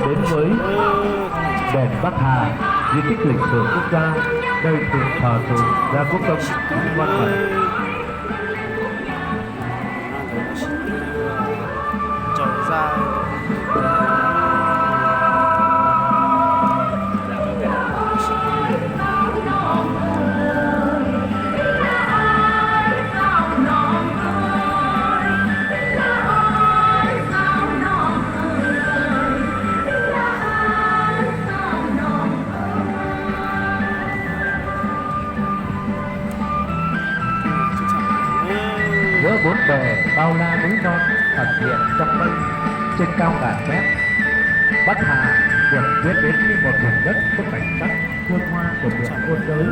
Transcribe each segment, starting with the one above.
đến với đền Bắc Hà, di tích lịch sử quốc gia nơi tượng thờ cụ Gia Quốc Công Nguyễn Văn Mận. Giữa bốn bề bao la núi non ẩn hiện trong mây, trên cao ngàn mét, Bắc Hà được biết đến như một vùng đất có cảnh sắc hương hoa của miền ôn đới.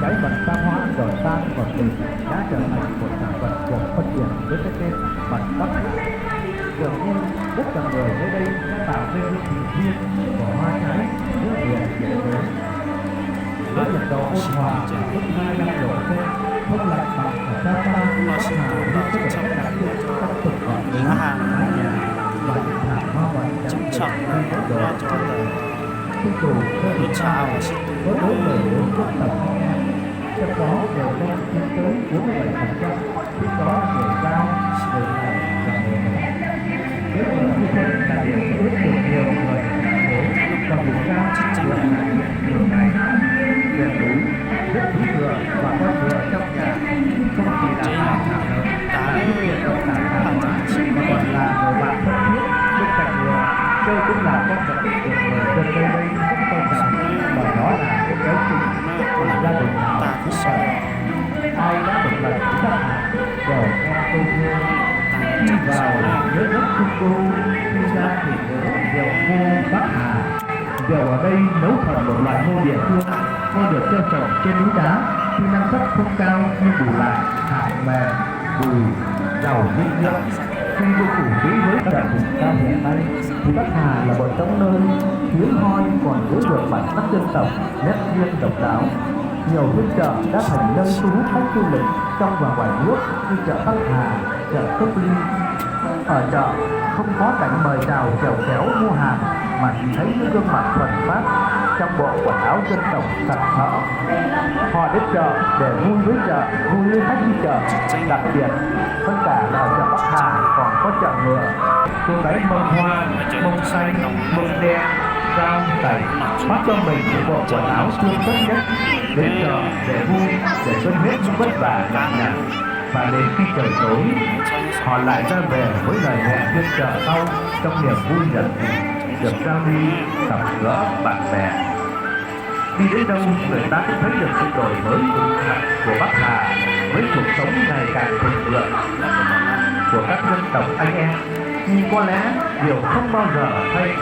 Cái vật tam hoa giỏi sang và tình đã trở thành một sản vật được phân biệt với cái tên vật Bắc Hà. Dường như rất nhiều người nơi đây đã tạo nên những kỳ duyên của hoa trái giữa biển nhiệt đới. Với nhiệt độ ôn hòa mức 25 độ C, không lạnh bằng ở xa xa, Bắc Hà luôn có thể đặc trưng các thực phẩm mái nhà và những thảm hoa hoài trắng trợn gây tốc độ khi tù cơ bị trào có đối lời đối quốc tập anh em, trong đó người lên chiếm tới 47%, khi có người cao, người này và người này. Nếu người như quân là điểm ước được nhiều người thành phố và vùng cao vừa là nhiều ngày miền núi rất quý thừa và con thừa trong nhà không chỉ là hàng thảo lớn là những hiện động sản hàng hóa mà còn là người bạn thân thiết. Bên cạnh người chơi cũng là con vật được người dân nơi đây rất tôn trọng, và đó là cái dấu chính của gia đình nào cũng vậy. Ai đã một lần đến Bắc Hà rồi nghe câu thơ đi vào nhớ đất Trung Cô, đi ra thì nhớ rượu ngô Bắc Hà. Rượu ở đây nấu thành một loại ngô địa phương, ngô được gieo trồng trên núi đá, tuy năng suất không cao nhưng bù lại hạt mềm, bùi, giàu dinh dưỡng. Khi vô cùng quý với các vùng cao hiện nay, thì Bắc Hà là một trong nơi hiếm hoi còn giữ được bản sắc dân tộc, nét riêng độc đáo. Nhiều phiên chợ đã thành nơi thu hút khách du lịch trong và ngoài nước như chợ Bắc Hà, chợ Cốc Ly. Ở chợ không có cảnh mời chào chèo kéo mua hàng, mà chỉ thấy những gương mặt thuần phát trong bộ quần áo dân tộc sặc sỡ. Họ đến chợ để vui với chợ, vui với khách đi chợ. Đặc biệt tất cả là ở chợ Bắc Hà còn có chợ ngựa. Cô gái mông hoa, mông xanh, mông đen, dao tẩy phát cho mình những bộ quần áo tươm tất nhất, đến chợ để vui, để quên hết những vất vả nhọc nhằn. Và đến khi trời tối, họ lại ra về với lời hẹn phiên chợ sau trong niềm vui giận được giao đi gặp gỡ bạn bè. Đi đến đâu người ta cũng thấy được sự đổi mới của Bắc Hà với cuộc sống ngày càng thịnh vượng của các dân tộc anh em. Nhưng có lẽ điều không bao giờ thay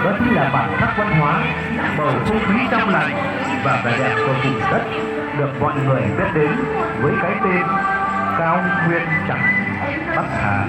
đó chính là bản sắc văn hóa, bầu không khí trong lành và vẻ đẹp của vùng đất được mọi người biết đến với cái tên Cao Nguyên Trắng Bắc Hà.